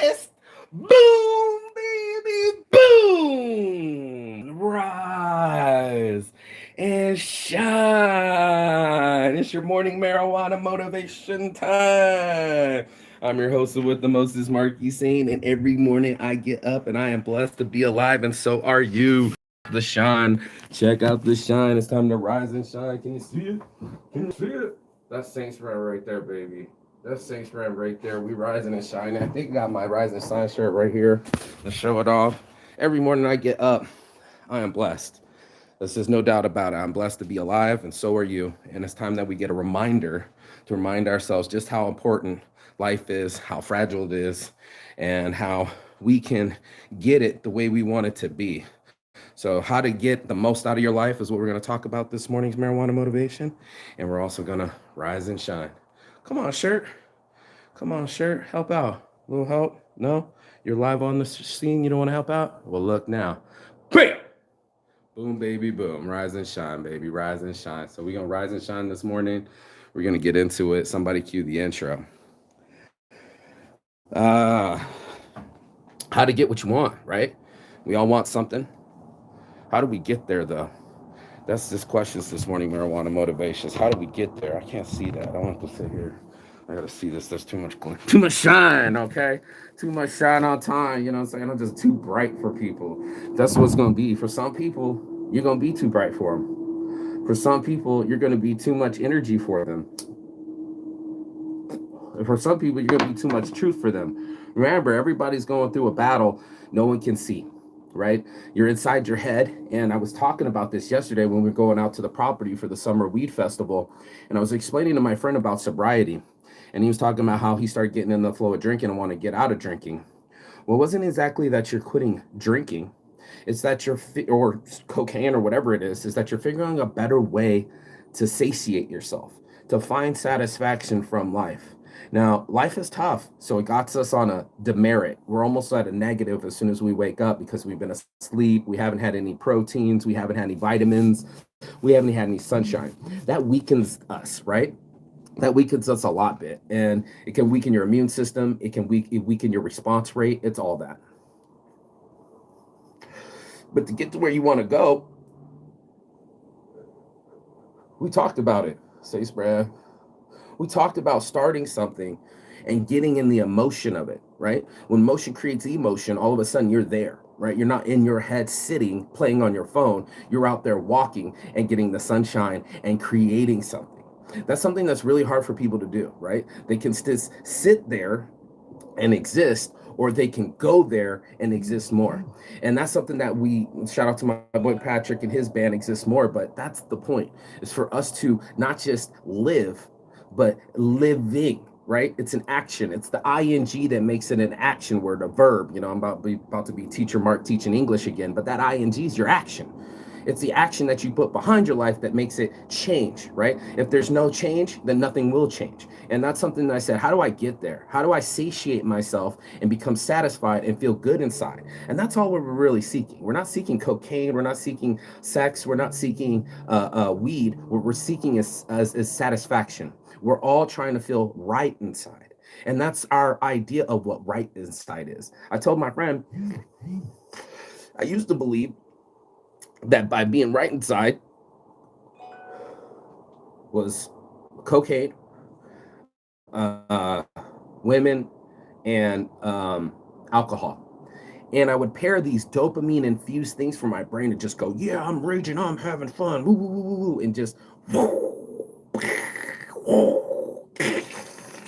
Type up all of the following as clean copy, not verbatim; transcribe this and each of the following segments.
blessed. Boom, baby, boom. Rise and shine. It's your morning marijuana motivation time. I'm your host with the most, Marky Sane, and every morning I get up and I am blessed to be alive, and so are you. The shine. Check out the shine. It's time to rise and shine. Can you see it? Can you see it? That's Saints Row right there, baby. That's Saints Row right there. We rising and shining. I think I got my Rise and Shine shirt right here to show it off. Every morning I get up, I am blessed. This is no doubt about it. I'm blessed to be alive, and so are you. And it's time that we get a reminder to remind ourselves just how important life is, how fragile it is, and how we can get it the way we want it to be. So, how to get the most out of your life is what we're going to talk about this morning's marijuana motivation. And we're also going to rise and shine. Come on, shirt. Come on, shirt. Help out. A little help? No? You're live on the scene. You don't want to help out? Well, look now. Quick! Boom, baby, boom. Rise and shine, baby. Rise and shine. So, we're going to rise and shine this morning. We're going to get into it. Somebody cue the intro. How to get what you want, right? We all want something. How do we get there, though? That's just questions this morning, marijuana motivations. How do we get there? I can't see that. I don't want to sit here. I gotta see this. There's too much shine, okay? Too much shine on time, you know what I'm saying? I'm just too bright for people. That's what it's gonna be. For some people, you're gonna be too bright for them. For some people, you're gonna be too much energy for them. And for some people, you're gonna be too much truth for them. Remember, everybody's going through a battle no one can see, right? You're inside your head. And I was talking about this yesterday when we were going out to the property for the Summer Weed Festival. And I was explaining to my friend about sobriety. And he was talking about how he started getting in the flow of drinking and want to get out of drinking. Well, it wasn't exactly that you're quitting drinking. It's that or cocaine or whatever it is that you're figuring a better way to satiate yourself, to find satisfaction from life. Now, life is tough, so it got us on a demerit. We're almost at a negative as soon as we wake up because we've been asleep. We haven't had any proteins. We haven't had any vitamins. We haven't had any sunshine. That weakens us, right? That weakens us a lot bit, and it can weaken your immune system. It can weaken your response rate. It's all that. But to get to where you want to go, we talked about it. Say, Brad. We talked about starting something and getting in the emotion of it, right? When motion creates emotion, all of a sudden you're there, right? You're not in your head sitting, playing on your phone. You're out there walking and getting the sunshine and creating something. That's something that's really hard for people to do, right? They can just sit there and exist, or they can go there and exist more. And that's something that we shout out to my boy Patrick and his band Exist More. But that's the point, is for us to not just live, but living, right? It's an action. It's the ing that makes it an action word, a verb. You know, I'm about to be teacher Mark teaching English again, but that ing is your action. It's the action that you put behind your life that makes it change, right? If there's no change, then nothing will change. And that's something that I said, how do I get there? How do I satiate myself and become satisfied and feel good inside? And that's all we're really seeking. We're not seeking cocaine. We're not seeking sex. We're not seeking weed. What we're seeking is satisfaction. We're all trying to feel right inside. And that's our idea of what right inside is. I told my friend, I used to believe that by being right inside was cocaine, women, and alcohol. And I would pair these dopamine infused things for my brain to just go, yeah, I'm raging, I'm having fun, woo, woo, woo, woo, and just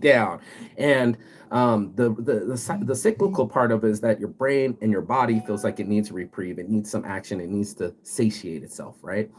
down. And the cyclical part of it is that your brain and your body feels like it needs a reprieve. It needs some action. It needs to satiate itself, right?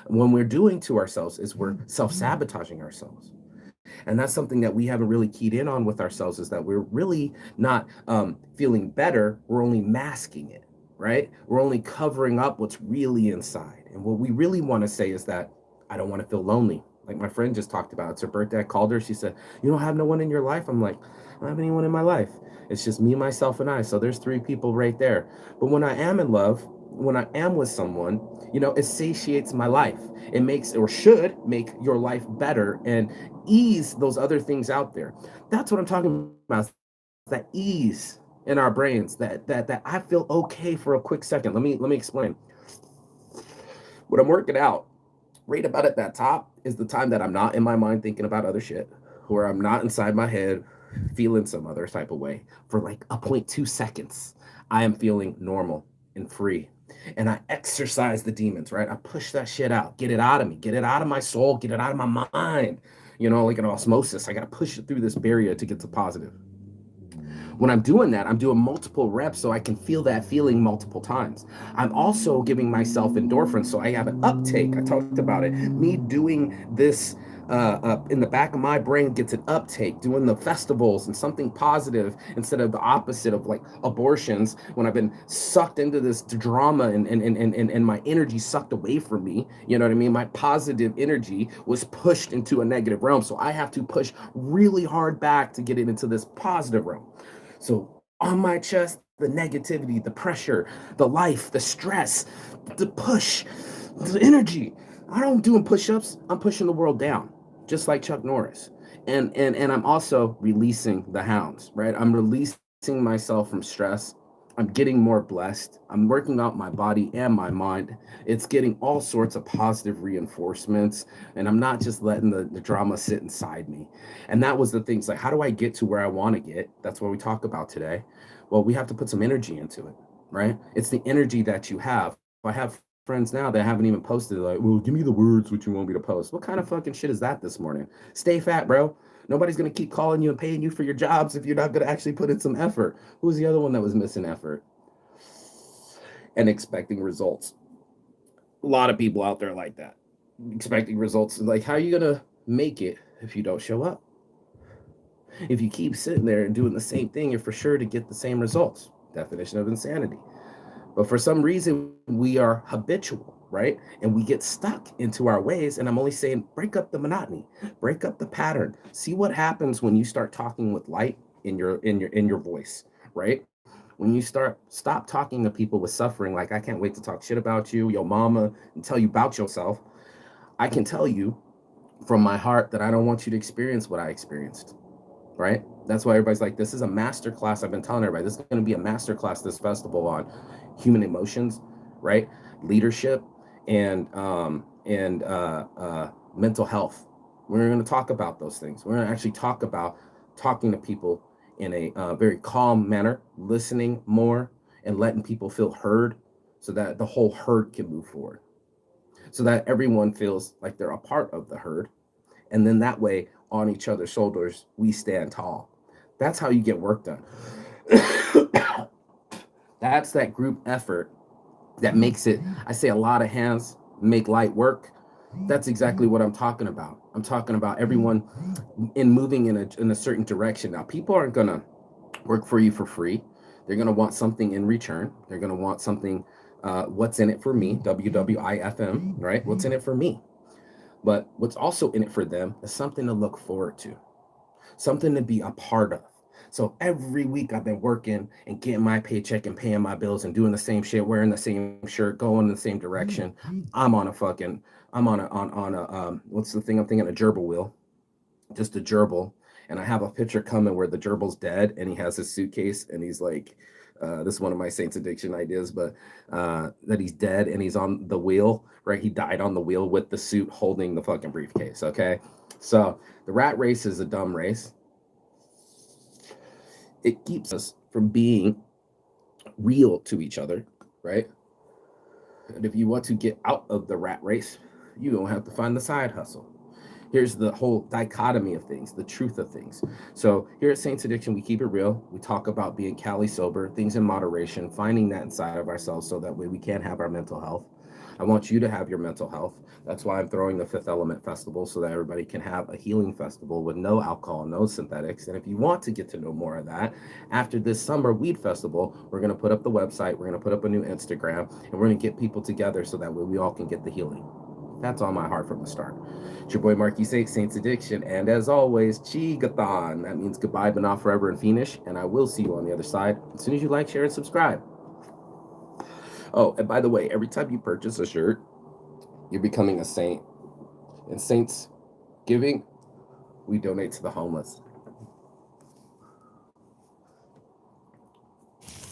When we're doing to ourselves is we're self-sabotaging ourselves. And that's something that we haven't really keyed in on with ourselves, is that we're really not feeling better. We're only masking it, right? We're only covering up what's really inside. And what we really want to say is that I don't want to feel lonely. Like my friend just talked about. It's her birthday. I called her. She said, you don't have no one in your life? I'm like, I don't have anyone in my life. It's just me, myself, and I. So there's 3 people right there. But when I am in love, when I am with someone, you know, it satiates my life. It makes, or should make, your life better and ease those other things out there. That's what I'm talking about. That ease. in our brains that I feel okay for a quick second. Let me explain. When I'm working out, right about at that top is the time that I'm not in my mind thinking about other shit, where I'm not inside my head feeling some other type of way. For like a 0.2 seconds, I am feeling normal and free. And I exercise the demons, right? I push that shit out, get it out of me, get it out of my soul, get it out of my mind. Like an osmosis. I got to push it through this barrier to get to positive. When I'm doing that, I'm doing multiple reps so I can feel that feeling multiple times. I'm also giving myself endorphins so I have an uptake. I talked about it. Me doing this in the back of my brain gets an uptake, doing the festivals and something positive instead of the opposite of like abortions when I've been sucked into this drama and my energy sucked away from me. You know what I mean? My positive energy was pushed into a negative realm. So I have to push really hard back to get it into this positive realm. So on my chest, the negativity, the pressure, the life, the stress, the push, the energy. I don't doing push-ups. I'm pushing the world down, just like Chuck Norris. And I'm also releasing the hounds, right? I'm releasing myself from stress. I'm getting more blessed. I'm working out my body and my mind. It's getting all sorts of positive reinforcements. And I'm not just letting the drama sit inside me. And that was the things like, how do I get to where I want to get? That's what we talk about today. Well, we have to put some energy into it, right? It's the energy that you have. I have friends now that haven't even posted, like, well, give me the words what you want me to post. What kind of fucking shit is that this morning? Stay fat, bro. Nobody's going to keep calling you and paying you for your jobs if you're not going to actually put in some effort. Who was the other one that was missing effort and expecting results? A lot of people out there like that, expecting results. Like, how are you going to make it if you don't show up? If you keep sitting there and doing the same thing, you're for sure to get the same results. Definition of insanity. But for some reason, we are habitual, right? And we get stuck into our ways. And I'm only saying, break up the monotony, break up the pattern. See what happens when you start talking with light in your voice, right? When you stop talking to people with suffering, like I can't wait to talk shit about you, your mama, and tell you about yourself. I can tell you from my heart that I don't want you to experience what I experienced, right? That's why everybody's like, this is a master class. I've been telling everybody this is going to be a master class this festival on human emotions, right? Leadership and mental health. We're going to talk about those things. We're going to actually talk about talking to people in a very calm manner, listening more and letting people feel heard so that the whole herd can move forward, so that everyone feels like they're a part of the herd. And then that way, on each other's shoulders, we stand tall. That's how you get work done. That's that group effort that makes it. I say a lot of hands make light work. That's exactly what I'm talking about. I'm talking about everyone in moving in a certain direction. Now, people aren't gonna work for you for free. They're gonna want something in return. They're gonna want something. What's in it for me? WWIFM, right? What's in it for me? But what's also in it for them is something to look forward to, something to be a part of. So every week I've been working and getting my paycheck and paying my bills and doing the same shit, wearing the same shirt, going in the same direction. I'm on a fucking, I'm on a what's the thing I'm thinking? A gerbil wheel, just a gerbil. And I have a picture coming where the gerbil's dead and he has his suitcase and he's like, this is one of my Saints Addiction ideas, but that he's dead and he's on the wheel, right? He died on the wheel with the suit holding the fucking briefcase, okay? So the rat race is a dumb race. It keeps us from being real to each other, right? And if you want to get out of the rat race, you don't have to find the side hustle. Here's the whole dichotomy of things, the truth of things. So here at Saints Addiction, we keep it real. We talk about being Cali sober, things in moderation, finding that inside of ourselves so that way we can have our mental health. I want you to have your mental health. That's why I'm throwing the Fifth Element Festival so that everybody can have a healing festival with no alcohol, no synthetics. And if you want to get to know more of that, after this summer weed festival, we're going to put up the website, we're going to put up a new Instagram, and we're going to get people together so that way we all can get the healing. That's on my heart from the start. It's your boy Marky Saint, Saints Addiction, and as always, Chigathon. That means goodbye, but not forever and fiendish, and I will see you on the other side as soon as you like, share, and subscribe. Oh, and by the way, every time you purchase a shirt, you're becoming a saint. And saints giving, we donate to the homeless.